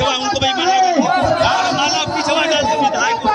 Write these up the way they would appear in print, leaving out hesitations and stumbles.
पिछवा उनको भी माला पिछवा डाल के विधायक को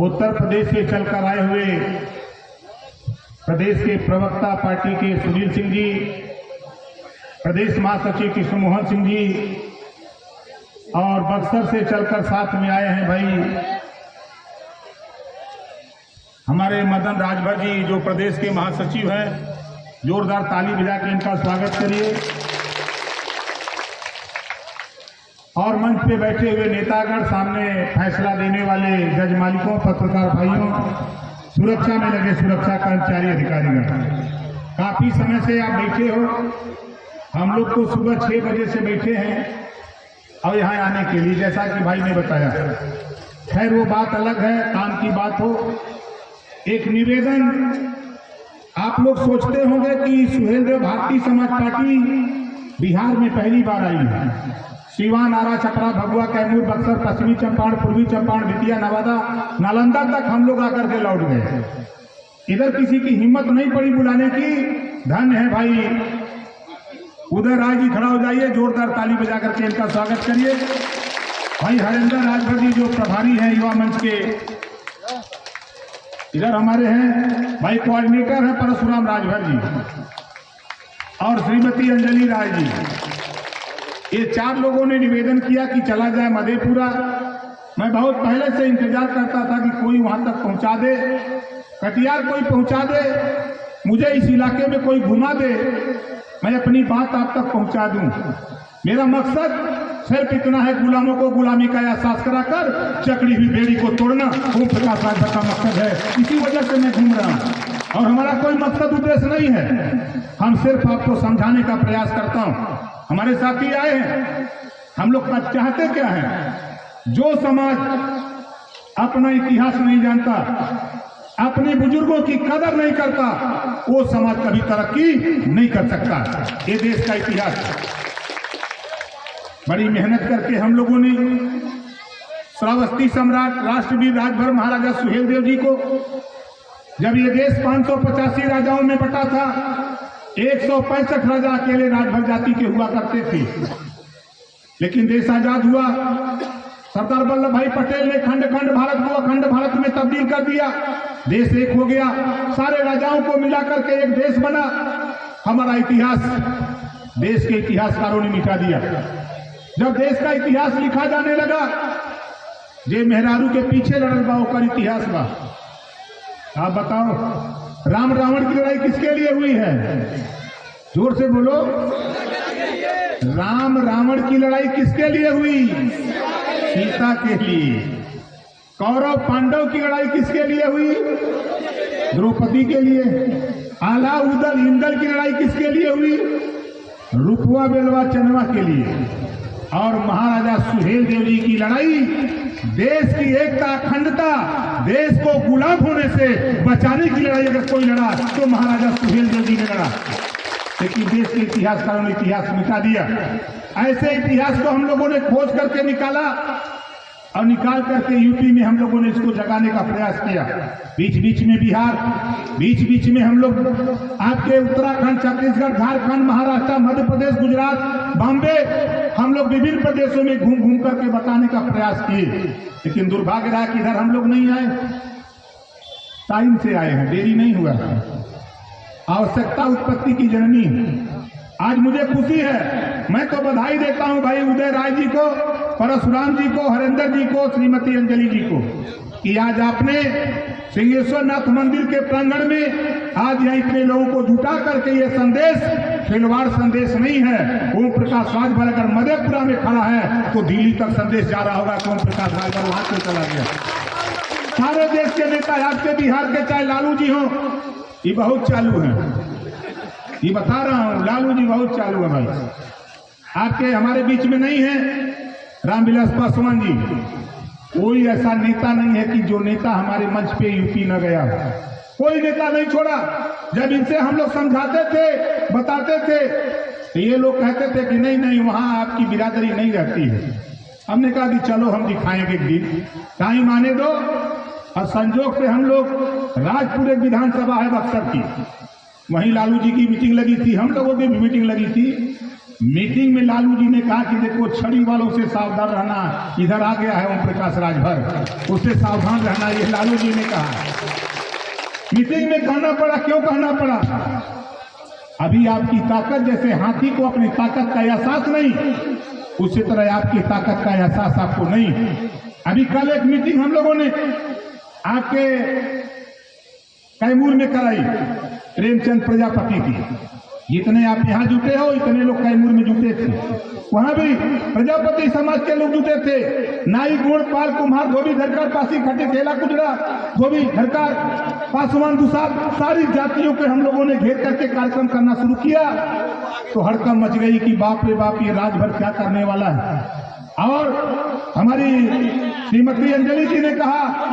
उत्तर प्रदेश से चलकर आए हुए प्रदेश के प्रवक्ता पार्टी के सुनील सिंह जी, प्रदेश महासचिव कृष्ण मोहन सिंह जी और बक्सर से चलकर साथ में आए हैं भाई हमारे मदन राजभर जी जो प्रदेश के महासचिव हैं। जोरदार ताली बजा के इनका स्वागत करिए। और मंच पे बैठे हुए नेतागण, सामने फैसला देने वाले जज मालिकों, पत्रकार भाइयों, सुरक्षा में लगे सुरक्षा कर्मचारी अधिकारीगण, काफी समय से आप बैठे हो। हम लोग तो सुबह 6 बजे से बैठे हैं और यहाँ आने के लिए, जैसा कि भाई ने बताया। खैर वो बात अलग है, काम की बात हो। एक निवेदन, आप लोग सोचते होंगे कि सुहेलदेव भारतीय समाज पार्टी बिहार में पहली बार आई है। सीवान, आरा, छपरा, भगुआ, कैमूर, बक्सर, पश्चिमी चंपारण, पूर्वी चंपारण, बेतिया, नवादा, नालंदा तक हम लोग आकर के लौट गए। इधर किसी की हिम्मत नहीं पड़ी बुलाने की। धन्य है भाई उदय राय जी, खड़ा हो जाइए, जोरदार ताली बजा करके इनका स्वागत करिए। भाई हरेंद्र राजभर जी जो प्रभारी हैं युवा मंच के, इधर हमारे हैं भाई कोऑर्डिनेटर हैं परशुराम राजभर जी और श्रीमती अंजलि राय जी। ये 4 लोगों ने निवेदन किया कि चला जाए मधेपुरा। मैं बहुत पहले से इंतजार करता था कि कोई वहां तक पहुंचा दे, कटियार कोई पहुंचा दे, मुझे इस इलाके में कोई घुमा दे, मैं अपनी बात आप तक पहुंचा दूं। मेरा मकसद सिर्फ इतना है, गुलामों को गुलामी का एहसास कराकर चकड़ी हुई बेड़ी को तोड़ना ओम प्रकाश राजभर का मकसद है। इसी वजह से मैं घूम रहा हूं और हमारा कोई मकसद उद्देश्य नहीं है। हम सिर्फ आपको समझाने का प्रयास करता हूं। हमारे साथी आए हैं, हम लोग चाहते क्या है? जो समाज अपना इतिहास नहीं जानता, अपने बुजुर्गों की कदर नहीं करता, वो समाज कभी तरक्की नहीं कर सकता। ये देश का इतिहास है। बड़ी मेहनत करके हम लोगों ने श्रावस्ती सम्राट राष्ट्रवीर राजभर महाराजा सुहेलदेव जी को, जब ये देश 585 राजाओं में बटा था, 165 राजा अकेले राजभर जाति के हुआ करते थे। लेकिन देश आजाद हुआ, सरदार वल्लभ भाई पटेल ने खंड खंड भारत को अखंड भारत में तब्दील कर दिया। देश एक हो गया, सारे राजाओं को मिलाकर के एक देश बना। हमारा इतिहास देश के इतिहासकारों ने मिटा दिया। जब देश का इतिहास लिखा जाने लगा, जे मेहरारू के पीछे लड़ल बा ओकर इतिहास बा। आप बताओ, राम रावण की लड़ाई किसके लिए हुई है? जोर से बोलो। राम रावण की लड़ाई किसके लिए हुई? सीता के लिए। कौरव पांडव की लड़ाई किसके लिए हुई? द्रौपदी के लिए। आला उदल इंदल की लड़ाई किसके लिए हुई? रुपवा बेलवा चनवा के लिए। और महाराजा सुहेल देव जी की लड़ाई देश की एकता अखंडता, देश को गुलाम होने से बचाने की लड़ाई अगर कोई लड़ा तो महाराजा सुहेल देव जी ने लड़ा। लेकिन देश के इतिहासकारों ने इतिहास मिटा दिया। ऐसे इतिहास को हम लोगों ने खोज करके निकाला और निकाल करके यूपी में हम लोगों ने इसको जगाने का प्रयास किया। बीच बीच में बिहार, बीच बीच में हम लोग आपके उत्तराखंड, छत्तीसगढ़, झारखंड, महाराष्ट्र, मध्य प्रदेश, गुजरात, बॉम्बे, हम लोग विभिन्न प्रदेशों में घूम घूम करके बताने का प्रयास किए। लेकिन दुर्भाग्य रहा कि इधर हम लोग नहीं आए। टाइम से आए हैं, देरी नहीं हुआ। आवश्यकता उत्पत्ति की जननी। आज मुझे खुशी है, मैं तो बधाई देता हूं भाई उदय राय जी को, परशुराम जी को, हरेंद्र जी को, श्रीमती अंजलि जी को कि आज आपने सिंहेश्वर नाथ मंदिर के प्रांगण में आज यहाँ इतने लोगों को जुटा करके ये संदेश खिलवाड़ संदेश नहीं है। ओम प्रकाश राजभर अगर मधेपुरा में खड़ा है तो दिल्ली तक संदेश जा रहा होगा कि ओम प्रकाश राजभर वहां से चला गया। सारे देश के नेता आपके बिहार के चाहे लालू जी हो, ये बहुत चालू है, ये बता रहा हूं, लालू जी बहुत चालू है भाई। आपके हमारे बीच में नहीं है रामविलास पासवान जी। कोई ऐसा नेता नहीं है कि जो नेता हमारे मंच पे यूपी न गया। कोई नेता नहीं छोड़ा। जब इनसे हम लोग समझाते थे, बताते थे, तो ये लोग कहते थे कि नहीं नहीं वहां आपकी बिरादरी नहीं रहती है। हमने कहा कि चलो हम दिखाएंगे एक दिन, टाइम आने दो। और संजोग से हम लोग राजपुर एक विधानसभा है बक्सर की, वहीं लालू जी की मीटिंग लगी थी, हम लोगों की भी मीटिंग लगी थी। मीटिंग में लालू जी ने कहा कि देखो छड़ी वालों से सावधान रहना, इधर आ गया है ओम प्रकाश राजभर, उससे सावधान रहना, ये लालू जी ने कहा। मीटिंग में कहना पड़ा, क्यों कहना पड़ा? अभी आपकी ताकत जैसे हाथी को अपनी ताकत का एहसास नहीं, उसी तरह आपकी ताकत का एहसास आपको नहीं। अभी कल एक मीटिंग हम लोगों ने आपके कैमूर में कराई, प्रेमचंद प्रजापति की। जितने आप यहाँ जुटे हो इतने लोग कैमूर में जुटे थे, वहां भी प्रजापति समाज के लोग जुटे थे। नाई, गोड़, पाल, कुम्हार, धोबी, धरकार, पासी, खटे, खेला, कुजरा, धोबी, धरकार, पासवान, दुसार, सारी जातियों के हम लोगों ने घेर करके कार्यक्रम करना शुरू किया। तो हड़कंप मच गई कि बाप रे बाप, ये राजभर क्या करने वाला है। और हमारी श्रीमती अंजलि जी ने कहा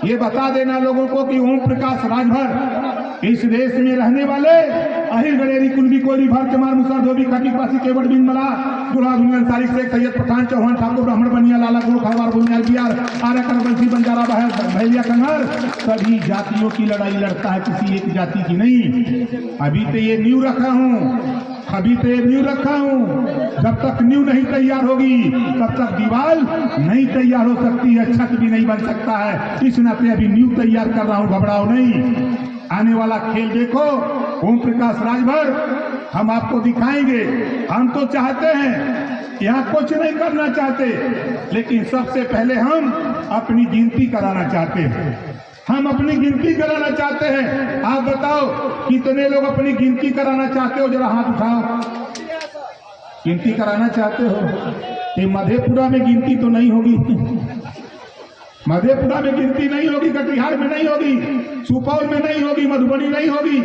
ये बता देना लोगों को कि ओम प्रकाश राजभर इस देश में रहने वाले अहिर गणेरी कुंडी कोली भारत मार मुसर धोबी खाटी पासी केवट बिन मला दुल्हा दुनिया अंसारी शेख सैयद पठान चौहान ठाकुर ब्राह्मण बनिया लाला गुरु खरवार बुनियाल बिहार आर्य करबंसी बंजारा भैलिया कंगार सभी जातियों की लड़ाई लड़ता है, किसी एक जाति की नहीं। अभी तो ये न्यू रखा हूँ, अभी तो ये न्यू रखा हूँ। जब तक न्यू नहीं तैयार होगी तब तक दीवार नहीं तैयार हो सकती है, छत भी नहीं बन सकता है। इस नाते अभी न्यू तैयार कर रहा हूँ, घबराओ नहीं। आने वाला खेल देखो, ओम प्रकाश राजभर हम आपको दिखाएंगे। हम तो चाहते हैं, यहाँ कुछ नहीं करना चाहते, लेकिन सबसे पहले हम अपनी गिनती कराना चाहते हैं। हम अपनी गिनती कराना चाहते हैं। आप बताओ कितने लोग अपनी गिनती कराना चाहते हो? जरा हाथ उठाओ। गिनती कराना चाहते हो? ये मधेपुरा में गिनती तो नहीं होगी, मधेपुरा में गिनती नहीं होगी, कटिहार में नहीं होगी, सुपौल में नहीं होगी, मधुबनी नहीं होगी।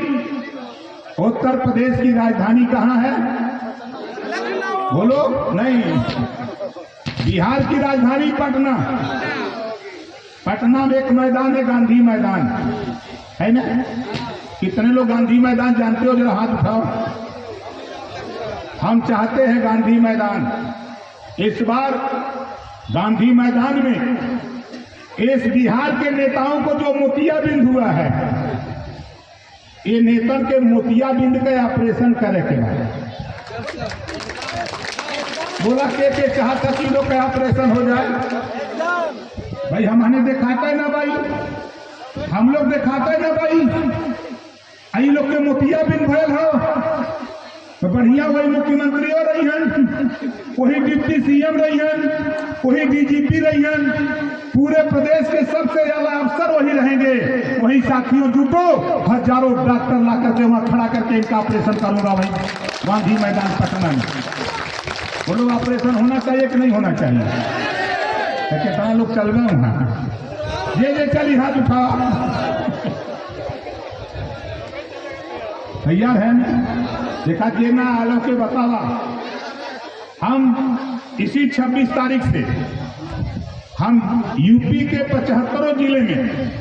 उत्तर प्रदेश की राजधानी कहाँ है? बोलो। नहीं, बिहार की राजधानी पटना। पटना में एक मैदान है, गांधी मैदान है ना? कितने लोग गांधी मैदान जानते हो? जरा हाथ उठाओ। हम चाहते हैं गांधी मैदान। इस बार गांधी मैदान में इस बिहार के नेताओं को जो मोतियाबिंद हुआ है, ये नेता के मोतियाबिंद का ऑपरेशन करे के बाद बोला के चाहता कि लोग का ऑपरेशन हो जाए। भाई हमने दिखाता है ना भाई, हम लोग दिखाते हैं ना भाई, आई लोग के मोतियाबिंद भयल हो तो बढ़िया वही मुख्यमंत्री हो रही हैं, वही डिप्टी सीएम रही हैं, वही डीजीपी रही हैं, पूरे प्रदेश के सबसे ज्यादा अफसर वही रहेंगे, वही साथियों जुटो, हजारों डॉक्टर ला करके वहां खड़ा करके इनका ऑपरेशन करूंगा वही गांधी मैदान पटना में। बोलो ऑपरेशन होना चाहिए कि नहीं होना चाहिए? कितना लोग चल गए वहां, ये चली हाथ उठा। तैयार है ना? देखा जे ना आलो के बतावा। हम इसी 26 तारीख से हम यूपी के 75 जिले में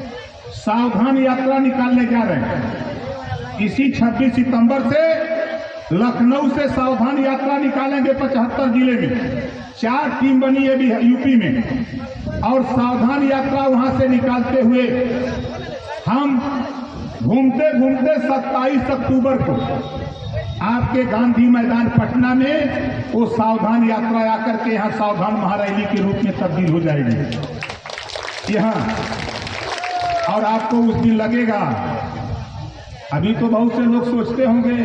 सावधान यात्रा निकालने जा रहे हैं। इसी 26 सितंबर से लखनऊ से सावधान यात्रा निकालेंगे 75 जिले में। 4 टीम बनी है यूपी में और सावधान यात्रा वहां से निकालते हुए हम घूमते घूमते 27 अक्टूबर को आपके गांधी मैदान पटना में वो सावधान यात्रा आकर के यहाँ सावधान महारैली के रूप में तब्दील हो जाएगी यहाँ। और आपको उस दिन लगेगा, अभी तो बहुत से लोग सोचते होंगे,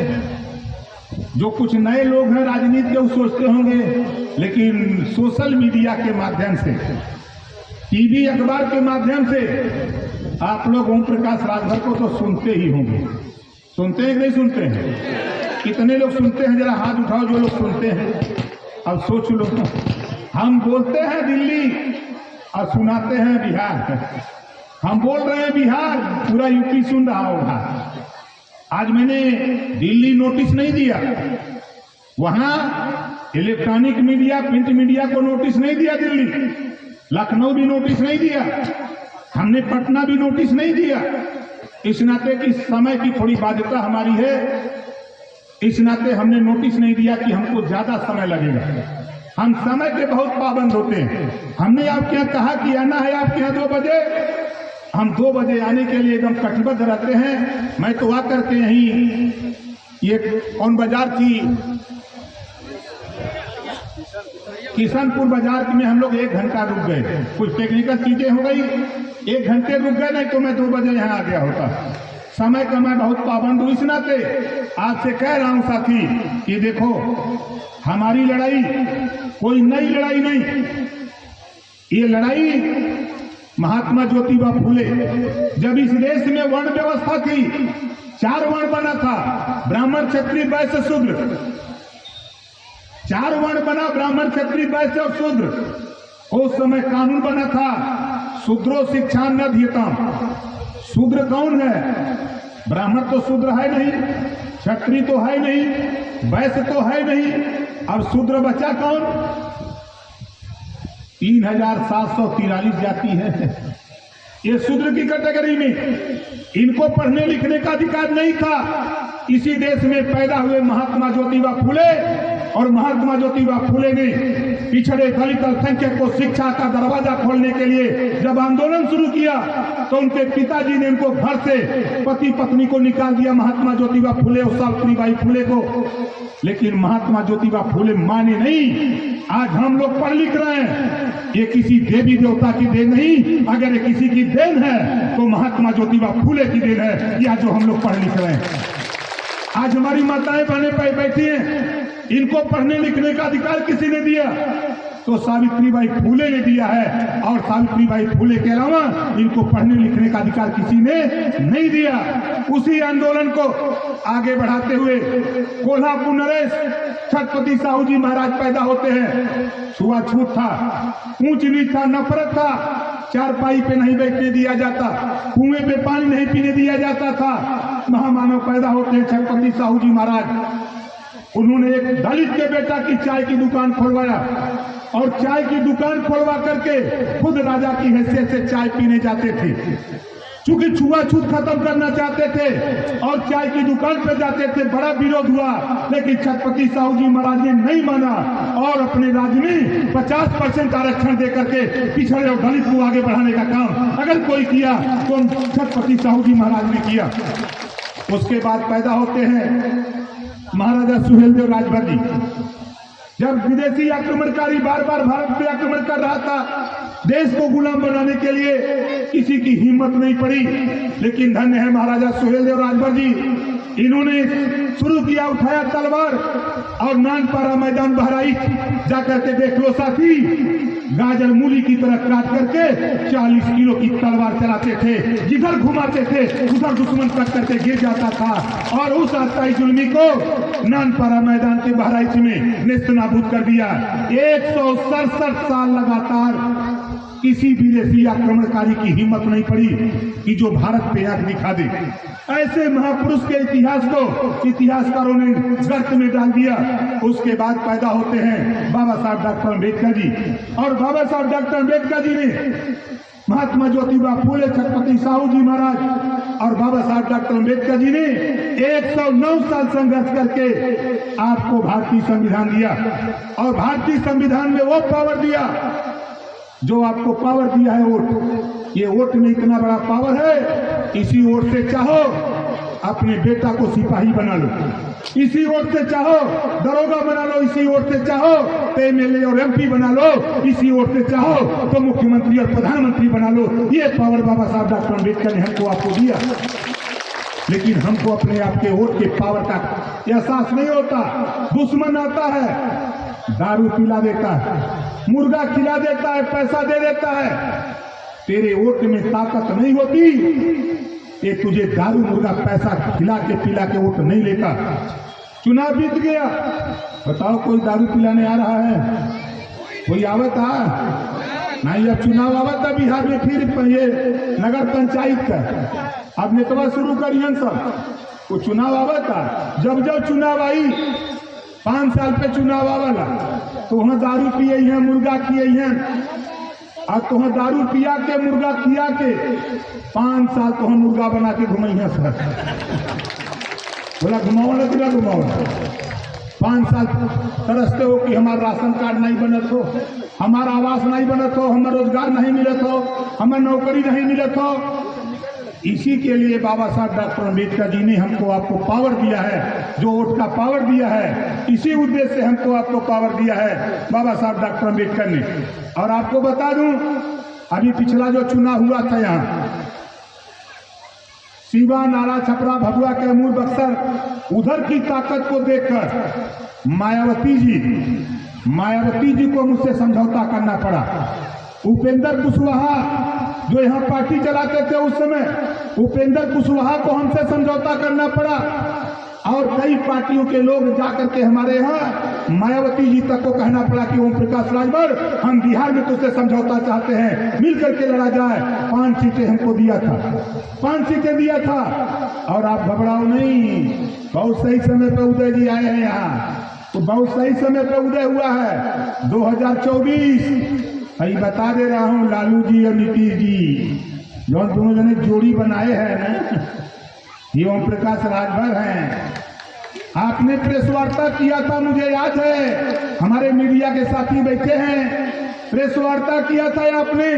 जो कुछ नए लोग हैं राजनीति के, वो सोचते होंगे, लेकिन सोशल मीडिया के माध्यम से, टीवी अखबार के माध्यम से आप लोग ओम प्रकाश राजभर को तो सुनते ही होंगे। सुनते हैं कि नहीं सुनते हैं? कितने लोग सुनते हैं? जरा हाथ उठाओ जो लोग सुनते हैं। अब सोच लो, हम बोलते हैं दिल्ली और सुनाते हैं बिहार। हम बोल रहे हैं बिहार, पूरा यूपी सुन रहा होगा। आज मैंने दिल्ली नोटिस नहीं दिया, वहां इलेक्ट्रॉनिक मीडिया, प्रिंट मीडिया को नोटिस नहीं दिया, दिल्ली लखनऊ भी नोटिस नहीं दिया, हमने पटना भी नोटिस नहीं दिया। इस नाते कि समय की थोड़ी बाध्यता हमारी है, इस नाते हमने नोटिस नहीं दिया कि हमको ज्यादा समय लगेगा। हम समय के बहुत पाबंद होते हैं। हमने आपके यहाँ कहा कि आना है आपके यहाँ 2 बजे, हम 2 बजे आने के लिए एकदम कटिबद्ध रहते हैं। मैं तो आकर के यहीं, ये कौन बाजार थी, किशनपुर बाजार में हम लोग 1 घंटा रुक गए, कुछ टेक्निकल चीजें हो गई, 1 घंटे रुक गए, नहीं तो मैं 2 बजे यहाँ आ गया होता। समय का मैं बहुत पाबंद हूं। इस नाते आपसे कह रहा हूं साथी कि देखो, हमारी लड़ाई कोई नई लड़ाई नहीं, ये लड़ाई महात्मा ज्योतिबा फूले, जब इस देश में वर्ण व्यवस्था थी, 4 वर्ण बना था, ब्राह्मण क्षत्रिय वैश्य शूद्र, 4 वर्ण बना, ब्राह्मण क्षत्रिय वैश्य और शूद्र। उस समय कानून बना था, शूद्रो शिक्षा न दीयताम। शूद्र कौन है? ब्राह्मण तो शूद्र है नहीं, क्षत्रिय तो है नहीं, वैश्य तो है नहीं, अब शूद्र बचा कौन? 3743 जाति है ये शूद्र की कैटेगरी में। इनको पढ़ने लिखने का अधिकार नहीं था। इसी देश में पैदा हुए महात्मा ज्योतिबा फूले, और महात्मा ज्योतिबा फूले ने पिछड़े दलित अल्पसंख्यक को शिक्षा का दरवाजा खोलने के लिए जब आंदोलन शुरू किया, तो उनके पिताजी ने उनको घर से, पति पत्नी को निकाल दिया, महात्मा ज्योतिबा फूले और सावित्रीबाई फूले को। लेकिन महात्मा ज्योतिबा फूले माने नहीं। आज हम लोग पढ़ लिख रहे हैं, ये किसी देवी देवता की देन नहीं, अगर ये किसी की देन है तो महात्मा ज्योतिबा फूले की देन है, या जो हम लोग पढ़ लिख रहे हैं। आज हमारी माताएं बहनें पे बैठी हैं, इनको पढ़ने लिखने का अधिकार किसी ने दिया? तो सावित्रीबाई फूले ने दिया है, और सावित्रीबाई फूले के अलावा इनको पढ़ने लिखने का अधिकार किसी ने नहीं दिया। उसी आंदोलन को आगे बढ़ाते हुए कोल्हापुर नरेश छत्रपति साहू जी महाराज पैदा होते हैं। छुआछूत था, ऊंच नीच था, नफरत था, चारपाई पे नहीं बैठने दिया जाता, कुएं पे पानी नहीं पीने दिया जाता था। महामानव पैदा होते हैं छत्रपति साहू जी महाराज। उन्होंने एक दलित के बेटा की चाय की दुकान खोलवाया, और चाय की दुकान खोलवा करके खुद राजा की हैसियत से चाय पीने जाते थे। चूंकि छुआछूत खत्म करना चाहते थे और चाय की दुकान पर जाते थे, बड़ा विरोध हुआ, लेकिन छत्रपति साहू जी महाराज ने नहीं माना, और अपने राज्य में 50% आरक्षण देकर के पिछड़े और दलित को आगे बढ़ाने का काम अगर कोई किया तो छत्रपति साहू जी महाराज ने किया। उसके बाद पैदा होते हैं महाराजा सुहेलदेव राजभर जी। जब विदेशी आक्रमणकारी बार बार भारत पे आक्रमण कर रहा था, देश को गुलाम बनाने के लिए किसी की हिम्मत नहीं पड़ी, लेकिन धन्य है महाराजा सुहेलदेव राजभर जी। इन्होंने शुरू किया, उठाया तलवार और नानपारा मैदान बहराइच जाकर के देख लो साथी, गाजर मूली की तरह काट करके 40 किलो की तलवार चलाते थे, जिधर घुमाते थे उधर दुश्मन कट करके गिर जाता था। और उस आताई जुल्मी को नानपारा मैदान के बहराइच में नेस्तनाबूद कर दिया। 167 साल लगातार किसी विदेशी आक्रमणकारी की हिम्मत नहीं पड़ी कि जो भारत पे आंख दिखा दे। ऐसे महापुरुष के इतिहास को इतिहासकारों ने गर्त में डाल दिया। उसके बाद पैदा होते हैं बाबा साहब डॉक्टर अम्बेडकर जी, और बाबा साहब डॉक्टर अम्बेडकर जी ने महात्मा ज्योतिबा फूले, छत्रपति साहू जी महाराज और बाबा साहब डॉक्टर अम्बेडकर जी ने 109 साल संघर्ष करके आपको भारतीय संविधान दिया। और भारतीय संविधान में वो पावर दिया जो आपको पावर दिया है वोट। ये वोट में इतना बड़ा पावर है, इसी वोट से चाहो अपने बेटा को सिपाही बना लो, इसी वोट से चाहो दरोगा बना लो, इसी वोट से चाहो तो एमएलए और एमपी बना लो, इसी वोट से चाहो तो मुख्यमंत्री और प्रधानमंत्री बना लो। ये पावर बाबा साहब डॉक्टर अम्बेडकर ने हमको आपको दिया। लेकिन हमको अपने आप के वोट के पावर का एहसास नहीं होता। दुश्मन आता है, दारू पिला देता है, मुर्गा खिला देता है, पैसा दे देता है, तेरे वोट में ताकत नहीं होती। ये तुझे दारू मुर्गा पैसा खिला के पिला के वोट नहीं लेता। चुनाव बीत गया, बताओ कोई दारू पिलाने आ रहा है? कोई आवता? नहीं। अब चुनाव आवता बिहार में, फिर ये नगर पंचायत का अब नेतवा शुरू करियन सब। वो चुनाव आवता, जब जब चुनाव आई 5 साल पे चुनाव आवाला तो वहां दारू पिए हैं, मुर्गा किए हैं। अब तो वहां दारू पिया के मुर्गा किया के 5 साल तो हम मुर्गा बना के घुमाई हैं सर। बोला घुमाओ ना, कितना घुमाओ? 5 साल तरसते हो कि हमारा राशन कार्ड नहीं बनत हो, हमारा आवास नहीं बनत हो, हमारा रोजगार नहीं मिलत हो, हमारा नौकरी नहीं मिलत हो। इसी के लिए बाबा साहब डॉक्टर अम्बेडकर जी ने हमको आपको पावर दिया है, जो वोट का पावर दिया है। इसी उद्देश्य से हमको आपको पावर दिया है बाबा साहब डॉक्टर अम्बेडकर ने। और आपको बता दूं, अभी पिछला जो चुनाव हुआ था यहाँ सीवा, नाला, छपरा, भभुआ, कैमूर, बक्सर, उधर की ताकत को देखकर मायावती जी को मुझसे समझौता करना पड़ा। उपेंद्र कुशवाहा जो यहाँ पार्टी चलाते थे उस समय, उपेंद्र कुशवाहा को हमसे समझौता करना पड़ा। और कई पार्टियों के लोग जाकर के हमारे यहाँ मायावती जी तक को कहना पड़ा कि ओम प्रकाश राजभर, हम बिहार में तुझसे समझौता चाहते हैं, मिल करके लड़ा जाए। 5 सीटें हमको दिया था, 5 सीटें दिया था। और आप घबराओ नहीं, बहुत सही समय पर उदय जी आए हैं यहाँ, तो बहुत सही समय पर उदय हुआ है 2024। अभी बता दे रहा हूँ, लालू जी और नीतीश जी जो दोनों जने जोड़ी बनाए हैं ना, ये ओम प्रकाश राजभर हैं। आपने प्रेस वार्ता किया था, मुझे याद है, हमारे मीडिया के साथी बैठे हैं, प्रेस वार्ता किया था आपने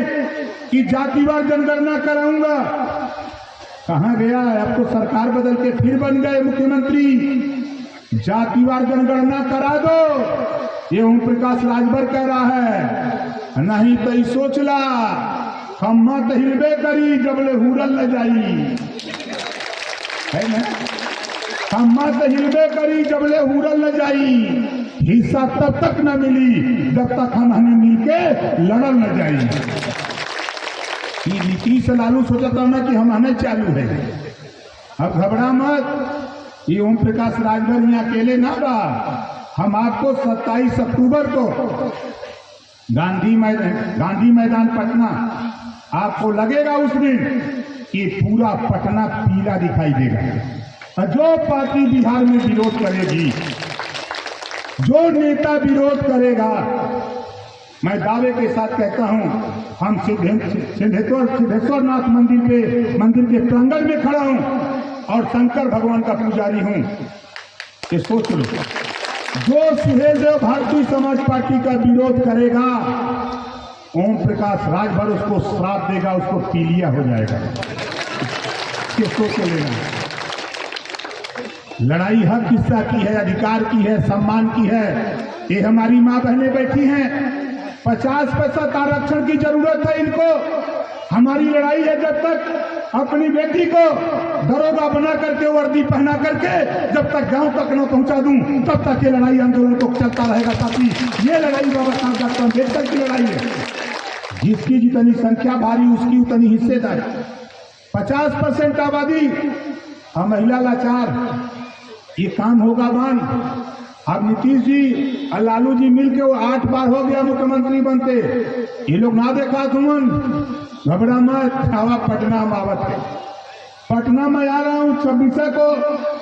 कि जातिवार जनगणना कराऊंगा। कहाँ गया? अब तो सरकार बदल के फिर बन गए मुख्यमंत्री। जातिवार जनगणना करा दो, ये ओम प्रकाश राजभर कह रहा है। नहीं तो ही सोच ला, खम्मा तो हिलबे करी जबले हुरल न जाई, है ना? खम्मा तो हिलबे करी जबले हुरल न जाई, हिस्सा तब तक न मिली जब तक हम हमें मिलके लड़ल न जाई। नीतीश लालू सोचता ना कि हम हमें चालू है। अब घबरा मत, ये ओम प्रकाश राजभर यहाँ अकेले ना बा। हम आपको 27 अक्टूबर को गांधी मैदान पटना, आपको लगेगा उस दिन कि पूरा पटना पीला दिखाई देगा। जो पार्टी बिहार में विरोध करेगी, जो नेता विरोध करेगा, मैं दावे के साथ कहता हूं, हम सिद्धेश्वर नाथ मंदिर के प्रांगण में खड़ा हूं और शंकर भगवान का पुजारी हूं। ये सोच लो, जो सुहेलदेव भारतीय समाज पार्टी का विरोध करेगा, ओम प्रकाश राजभर उसको श्राप देगा, उसको पीलिया हो जाएगा। ये सोच लेना। लड़ाई हक किस्सा की है, अधिकार की है, सम्मान की है। ये हमारी माँ बहनें बैठी हैं, 50% आरक्षण की जरूरत है इनको। हमारी लड़ाई है जब तक अपनी बेटी को दरोगा बना करके वर्दी पहना करके जब तक गांव तक न पहुंचा दूं तब तक ये लड़ाई आंदोलन को चलता रहेगा। साथी, ये लड़ाई बाबा साहब डॉक्टर अम्बेडकर की लड़ाई है। जिसकी जितनी संख्या भारी उसकी उतनी हिस्सेदारी। 50% आबादी और महिला लाचार, ये काम होगा बंद। अब नीतीश जी और लालू जी मिलके वो 8 बार हो गया मुख्यमंत्री बनते, ये लोग ना देखा तुमन, घबरा मत, हवा पटना मावत है। पटना में आ रहा हूँ 26 को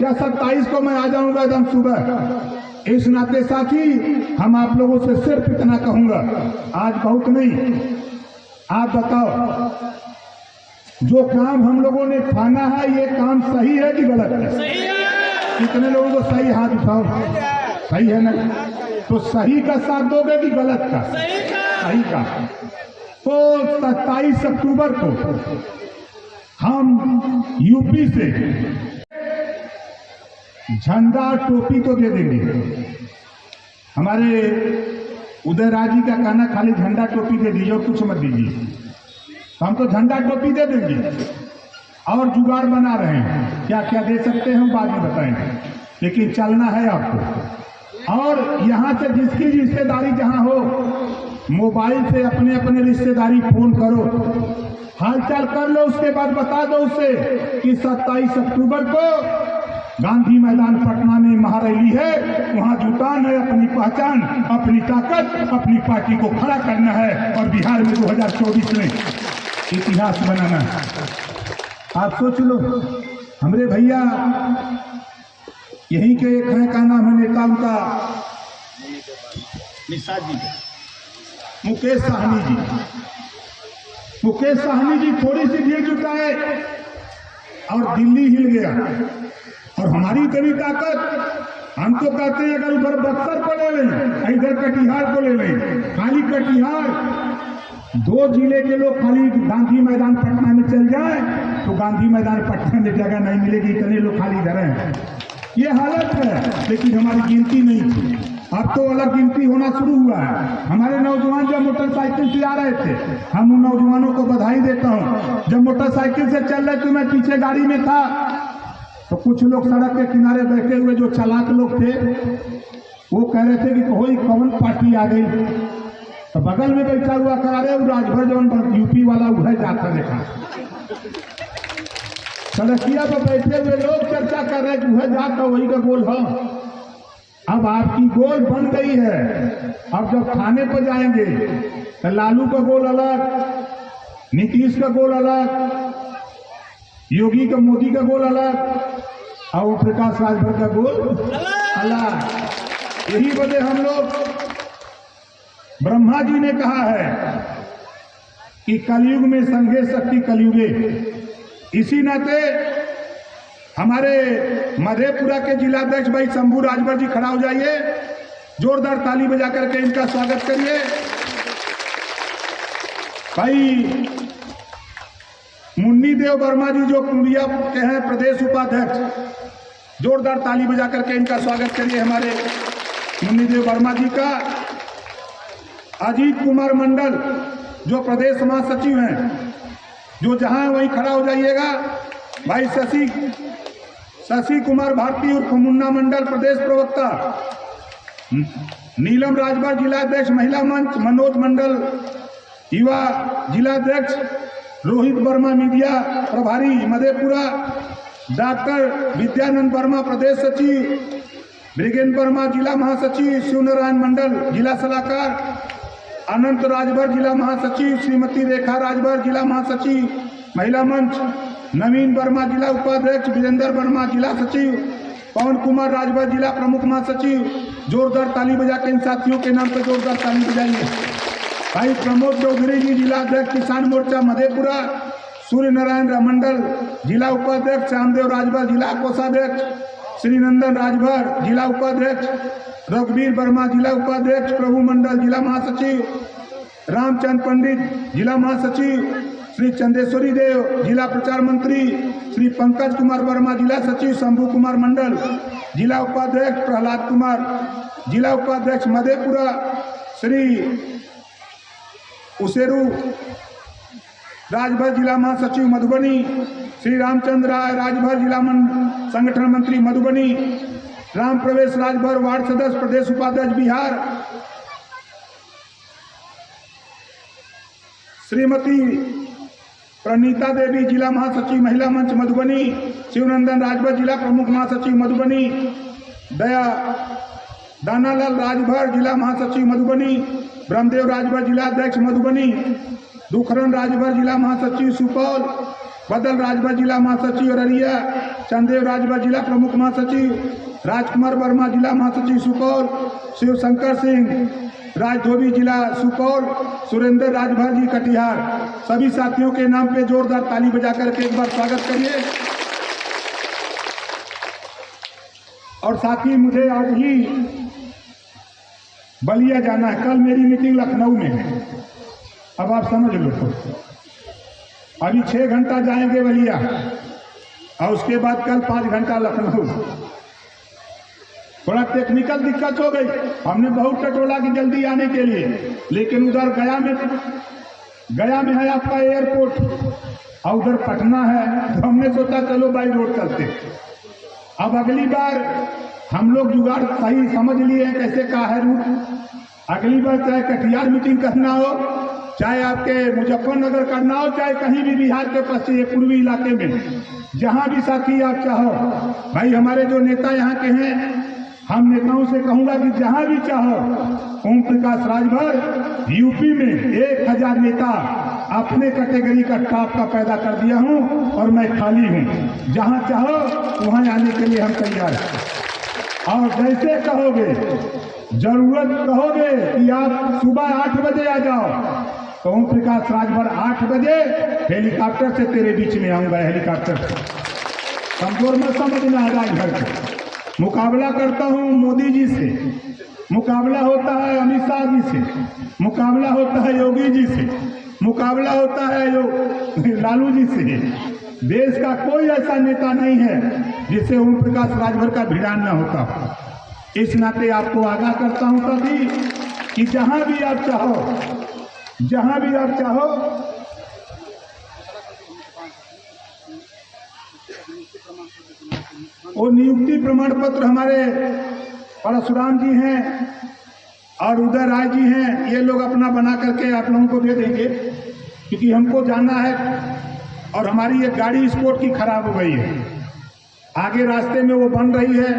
या 27 को मैं आ जाऊंगा एकदम सुबह। इस नाते साथी हम आप लोगों से सिर्फ इतना कहूंगा, आज बहुत नहीं, आप बताओ जो काम हम लोगों ने ठाना है ये काम सही है कि गलत है? कितने लोगों को सही हाथ उठाओ? सही है ना? तो सही का साथ दोगे कि गलत का? सही का। तो 27 अक्टूबर को हम यूपी से झंडा टोपी तो दे देंगे। हमारे उदयराज जी का कहना खाली झंडा टोपी दे दीजिए और कुछ मत दीजिए। हम तो झंडा टोपी दे देंगे और जुगाड़ बना रहे हैं, क्या क्या दे सकते हैं हम बाद में बताएंगे, लेकिन चलना है आपको। और यहाँ से जिसकी रिश्तेदारी जहाँ हो, मोबाइल से अपने अपने रिश्तेदारी फोन करो, हालचाल कर लो, उसके बाद बता दो उससे कि 27 अक्टूबर को गांधी मैदान पटना में महारैली है, वहां जुटान है अपनी पहचान, अपनी ताकत, अपनी पार्टी को खड़ा करना है और बिहार में 2024 में इतिहास बनाना है। आप सोच लो, हमरे भैया यहीं के एक है, का नाम है नेता उनका, निषाद जी, मुकेश साहनी जी। मुकेश साहनी जी थोड़ी सी भीड़ जुटाए और दिल्ली हिल गया। और हमारी इतनी ताकत, हम तो कहते हैं अगर उधर बक्सर को ले लें, इधर कटिहार को ले लें, खाली कटिहार 2 जिले के लोग खाली गांधी मैदान पटना में चल जाए तो गांधी मैदान पटना में जगह नहीं मिलेगी, इतने लोग खाली इधर हैं। ये हालत है, लेकिन हमारी गिनती नहीं थी। अब तो अलग गिनती होना शुरू हुआ है। हमारे नौजवान जब मोटरसाइकिल से आ रहे थे, हम उन नौजवानों को बधाई देता हूँ। जब मोटरसाइकिल से चल रहे थे, मैं पीछे गाड़ी में था, तो कुछ लोग सड़क के किनारे बैठे हुए जो चालाक लोग थे वो कह रहे थे कि कोई कौन पार्टी आ गई। तो बगल में बैठा हुआ कह रहे राजभर जौन यूपी वाला उधर जाता देखा। सड़किया पर बैठे हुए लोग चर्चा कर रहे कि वह जाता वही का गोल है। अब आपकी गोल बन गई है। अब जब थाने पर जाएंगे तो लालू का गोल अलग, नीतीश का गोल अलग, योगी का मोदी का गोल अलग और प्रकाश राजभर का गोल अलग। यही वजह हम लोग, ब्रह्मा जी ने कहा है कि कलयुग में संघे शक्ति कलयुगे। इसी नाते हमारे मधेपुरा के जिलाध्यक्ष भाई शंभू राजभर जी खड़ा हो जाइए, जोरदार ताली बजा करके इनका स्वागत करिए। भाई मुन्नी देव वर्मा जी जो कुंडिया के हैं प्रदेश उपाध्यक्ष, जोरदार ताली बजा करके इनका स्वागत करिए हमारे मुन्नी देव वर्मा जी का। अजीत कुमार मंडल जो प्रदेश महासचिव हैं, जो जहां वहीं खड़ा हो जाइएगा। भाई शशि कुमार भारती उर्फ मुन्ना मंडल प्रदेश प्रवक्ता। नीलम राजभर जिलाध्यक्ष महिला मंच, मनोज मंडल युवा जिलाध्यक्ष, रोहित वर्मा मीडिया प्रभारी मधेपुरा, डॉक्टर विद्यानंद वर्मा प्रदेश सचिव, ब्रिगेन वर्मा जिला महासचिव, शिवनारायण मंडल जिला सलाहकार, अनंत राजभर जिला महासचिव, श्रीमती रेखा राजभर जिला महासचिव महिला मंच, नवीन वर्मा जिला उपाध्यक्ष, वीरेंद्र वर्मा जिला सचिव, पवन कुमार राजभर जिला प्रमुख महासचिव। जोरदार ताली बजा के इन साथियों के नाम पर जोरदार ताली बजाइए। भाई प्रमोद चौधरी जी जिला अध्यक्ष किसान मोर्चा मधेपुरा, सूर्य नारायण मंडल जिला उपाध्यक्ष, श्यामदेव राजभर जिला कोषाध्यक्ष, श्रीनंदन राजभर जिला उपाध्यक्ष, रघुवीर वर्मा जिला उपाध्यक्ष, प्रभु मंडल जिला महासचिव, रामचंद्र पंडित जिला महासचिव, श्री चंदेश्वरी देव जिला प्रचार मंत्री, श्री पंकज कुमार वर्मा जिला सचिव, शंभू कुमार मंडल जिला उपाध्यक्ष, प्रहलाद कुमार जिला उपाध्यक्ष मधेपुरा, श्री उसेरू राजभर जिला महासचिव मधुबनी, श्री रामचंद्र राय राजभर जिला संगठन मंत्री मधुबनी, राम प्रवेश राजभर वार्ड सदस्य प्रदेश उपाध्यक्ष बिहार, श्रीमती प्रणीता देवी जिला महासचिव महिला मंच मधुबनी, शिवनंदन राजभर जिला प्रमुख महासचिव मधुबनी, दानालाल राजभर जिला महासचिव मधुबनी, ब्रह्मदेव राजभर जिला अध्यक्ष मधुबनी, दुखरन राजभर जिला महासचिव सुपौल, बदल राजभर जिला महासचिव अररिया, चंदेव राजभर जिला प्रमुख महासचिव, राजकुमार वर्मा जिला महासचिव सुपौल, शिवशंकर सिंह राजधोबी जिला सुपौल, सुरेंद्र राजभर जी कटिहार। सभी साथियों के नाम पे जोरदार ताली बजा करके एक बार स्वागत करिए। और साथी मुझे आज ही बलिया जाना है, कल मेरी मीटिंग लखनऊ में है। अब आप समझ लो, अभी 6 घंटा जाएंगे बलिया और उसके बाद कल 5 घंटा लखनऊ। थोड़ा टेक्निकल दिक्कत हो गई, हमने बहुत टटोला कि जल्दी आने के लिए, लेकिन उधर गया में है आपका एयरपोर्ट और उधर पटना है, तो हमने सोचा चलो बाई रोड चलते। अब अगली बार हम लोग जुगाड़ सही समझ लिए हैं कैसे का है रूट। अगली बार चाहे कटिहार मीटिंग करना हो, चाहे आपके मुजफ्फरनगर करना हो, चाहे कहीं भी बिहार के पश्चिमी पूर्वी इलाके में, जहां भी साथी आप चाहो। भाई हमारे जो नेता यहाँ के हैं, हम नेताओं से कहूंगा कि जहां भी चाहो, ओम प्रकाश राजभर यूपी में 1000 नेता अपने कैटेगरी का टॉप का पैदा कर दिया हूं और मैं खाली हूं। जहां चाहो वहां आने के लिए हम तैयार हैं। और जैसे कहोगे, जरूरत कहोगे कि आप सुबह 8 बजे आ जाओ, तो ओम प्रकाश राजभर 8 बजे हेलीकॉप्टर से तेरे बीच में आऊंगा। हेलीकॉप्टर से कमजोर मत समझना है। राजभर का मुकाबला करता हूं मोदी जी से, मुकाबला होता है अमित शाह जी से, मुकाबला होता है योगी जी से, मुकाबला होता है लालू जी से। देश का कोई ऐसा नेता नहीं है जिससे ओम प्रकाश राजभर का भिड़ान न होता। इस नाते आपको आगाह करता हूं सभी कि जहां भी आप चाहो वो नियुक्ति प्रमाण पत्र हमारे परशुराम जी हैं और उदय राय जी हैं, ये लोग अपना बना करके आप लोगों को दे देंगे, क्योंकि हमको जाना है और हमारी एक गाड़ी स्पोर्ट की खराब हो गई है। आगे रास्ते में वो बन रही है,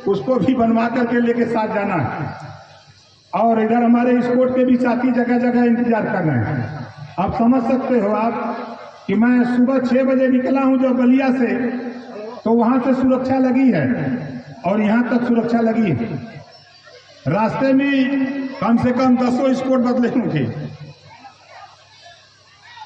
उसको भी बनवा करके लेके साथ जाना है। और इधर हमारे स्पोर्ट के भी साथी जगह जगह इंतजार कर रहे हैं। आप समझ सकते हो आप कि मैं सुबह 6 बजे निकला हूं जो बलिया से, तो वहां से सुरक्षा लगी है और यहां तक सुरक्षा लगी है। रास्ते में कम से कम 10 स्पोर्ट बदले होंगे।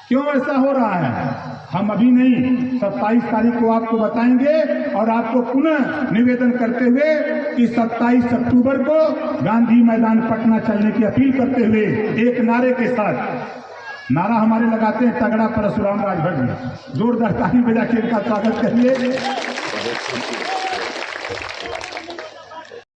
क्यों ऐसा हो रहा है हम अभी नहीं, 27 तारीख को आपको बताएंगे। और आपको पुनः निवेदन करते हुए कि 27 अक्टूबर को गांधी मैदान पटना चलने की अपील करते हुए एक नारे के साथ, नारा हमारे लगाते हैं तगड़ा परशुराम राजभर जी, जोरदार ताली बजा के इनका स्वागत करिए।